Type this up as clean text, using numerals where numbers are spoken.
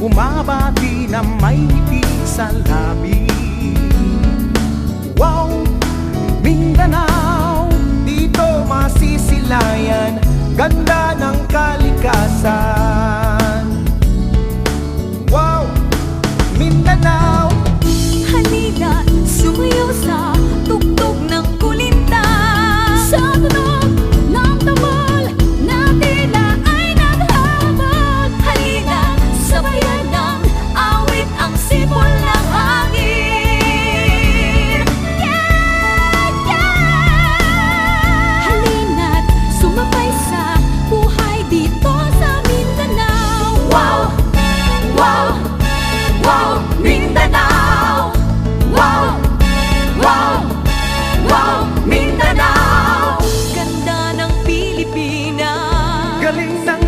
bumabati na may ngiti sa labi. Wow, Mindanao, dito masisilayan, ganda ng kalikasan. Wow, Mindanao, halina, sumayaw sa tugtog ng kulintan. Sa tunog ng tambol na tila ay naghabag. Halina, sabayan ng awit ang sipol ng hangin. Yeah, yeah! Halina't sumabay sa buhay dito sa Mindanao. Wow, wow, wow, Mindanao! Wow! Wow! Wow! Mindanao! Ganda ng Pilipinas, galing ng